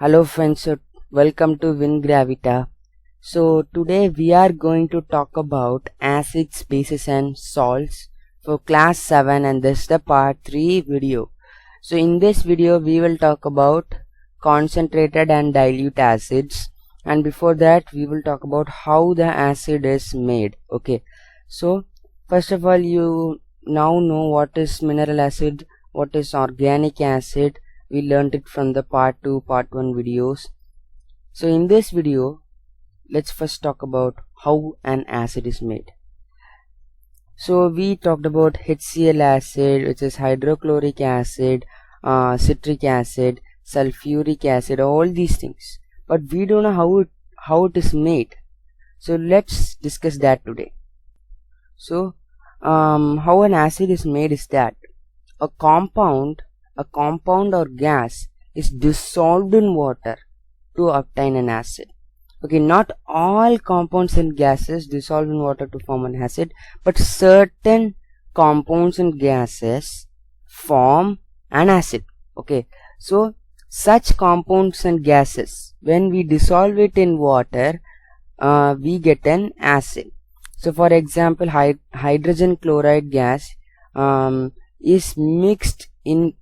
Hello friends, welcome to WinGravita. So today we are going to talk about acids, bases and salts for class 7, and this is the part 3 video. So in this video we will talk about concentrated and dilute acids, and before that we will talk about how the acid is made. Okay, so first of all, you now know what is mineral acid, what is organic acid. We learned it from the part 2, part 1 videos. So in this video, let's first talk about how an acid is made. So we talked about HCl acid, which is hydrochloric acid, citric acid, sulfuric acid, all these things. But we don't know how it is made. So let's discuss that today. So how an acid is made is that a compound or gas is dissolved in water to obtain an acid. Okay, not all compounds and gases dissolve in water to form an acid, but certain compounds and gases form an acid. Okay, so such compounds and gases, when we dissolve it in water, we get an acid. So for example, hydrogen chloride gas is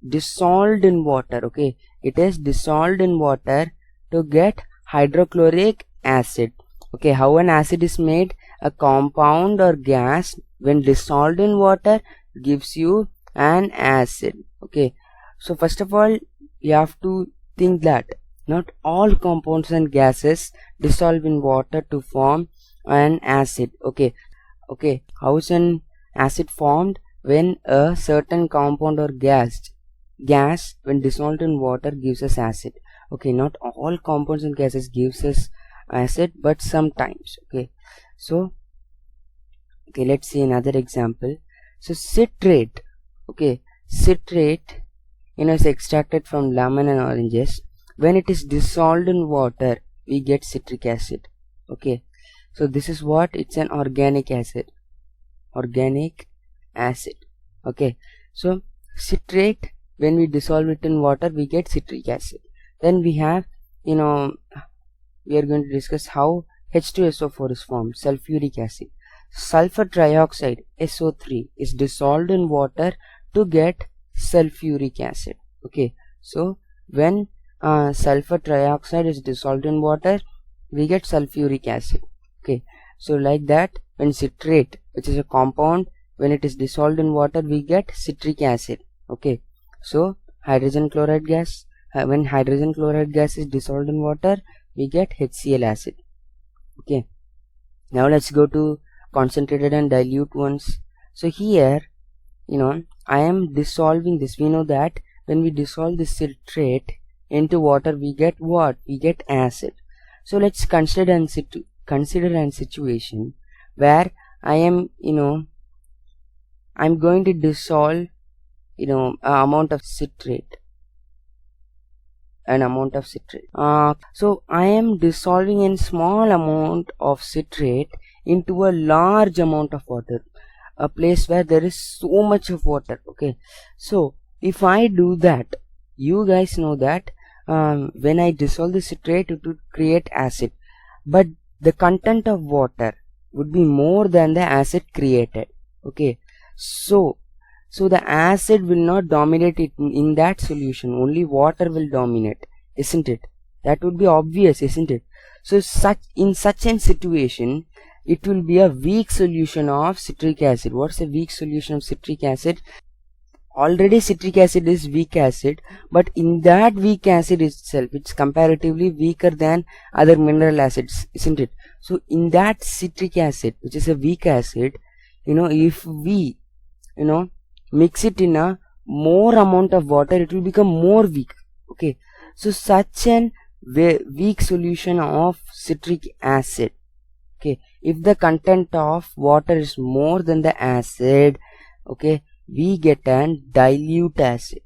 dissolved in water. Okay, it is dissolved in water to get hydrochloric acid. Okay, how an acid is made? A compound or gas, when dissolved in water, gives you an acid. Okay, so first of all, you have to think that not all compounds and gases dissolve in water to form an acid. Okay, how is an acid formed? When a certain compound or gas when dissolved in water gives us acid. Okay, not all compounds and gases gives us acid, but sometimes. Okay, so let's see another example. So citrate, is extracted from lemon and oranges. When it is dissolved in water, we get citric acid. Okay, so this is what? It's an organic acid. Okay, so citrate, when we dissolve it in water, we get citric acid. Then we have, we are going to discuss how H2SO4 is formed, sulfuric acid. Sulfur trioxide, SO3, is dissolved in water to get sulfuric acid. Okay, so when sulfur trioxide is dissolved in water, we get sulfuric acid. Okay, so like that, when citrate, which is a compound, when it is dissolved in water, we get citric acid. Okay, so hydrogen chloride gas, when hydrogen chloride gas is dissolved in water, we get HCl acid. Okay, now let's go to concentrated and dilute ones. So here, I am dissolving this. We know that when we dissolve this citrate into water, we get what? We get acid. So let's consider a situation where I am, I'm going to dissolve an amount of citrate. So I am dissolving a small amount of citrate into a large amount of water, a place where there is so much of water. Okay, so if I do that, you guys know that when I dissolve the citrate, it would create acid, but the content of water would be more than the acid created. Okay, so the acid will not dominate it in that solution, only water will dominate, isn't it? That would be obvious, isn't it? So in such a situation, it will be a weak solution of citric acid. What's a weak solution of citric acid? Already citric acid is weak acid, but in that weak acid itself, it's comparatively weaker than other mineral acids, isn't it? So in that citric acid, which is a weak acid, if we mix it in a more amount of water, it will become more weak. Okay, so such an weak solution of citric acid, okay, if the content of water is more than the acid, okay, we get an dilute acid.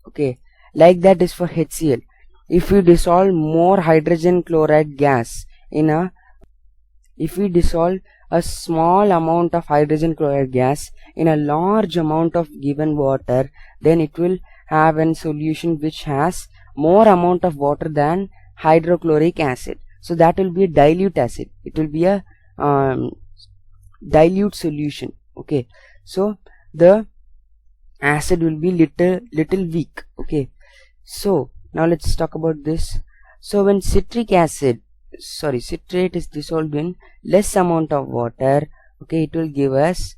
Okay, like that is for HCl. If we dissolve more hydrogen chloride gas if we dissolve a small amount of hydrogen chloride gas in a large amount of given water, then it will have a solution which has more amount of water than hydrochloric acid. So that will be a dilute acid. It will be a dilute solution. Okay, so the acid will be little weak. Okay, so now let's talk about this. So when citrate is dissolved in less amount of water, okay, it will give us,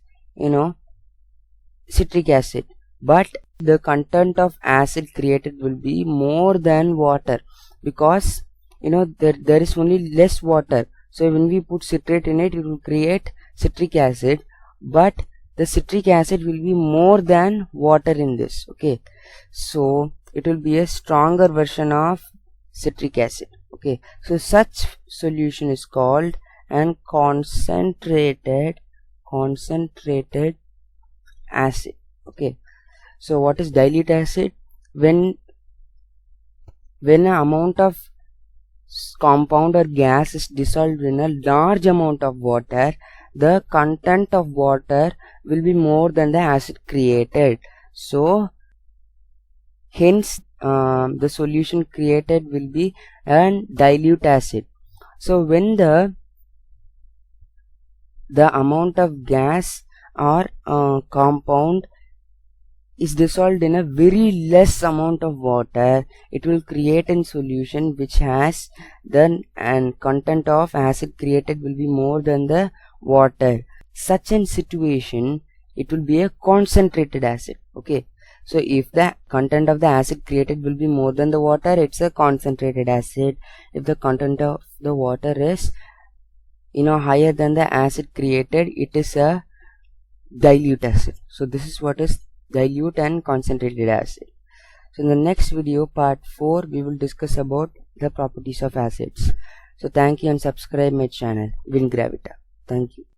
citric acid, but the content of acid created will be more than water, because there is only less water. So when we put citrate in it, it will create citric acid, but the citric acid will be more than water in this. Okay, so it will be a stronger version of citric acid. Okay, so such solution is called an concentrated acid. Okay, so what is dilute acid? When an amount of compound or gas is dissolved in a large amount of water, the content of water will be more than the acid created. So hence the solution created will be an dilute acid. So when the amount of gas or compound is dissolved in a very less amount of water, it will create a solution which has the content of acid created will be more than the water. Such a situation, it will be a concentrated acid. Okay, so if the content of the acid created will be more than the water, it's a concentrated acid. If the content of the water is higher than the acid created, it is a dilute acid. So this is what is dilute and concentrated acid. So in the next video, part 4, we will discuss about the properties of acids. So thank you and subscribe my channel, WinGravita. Thank you.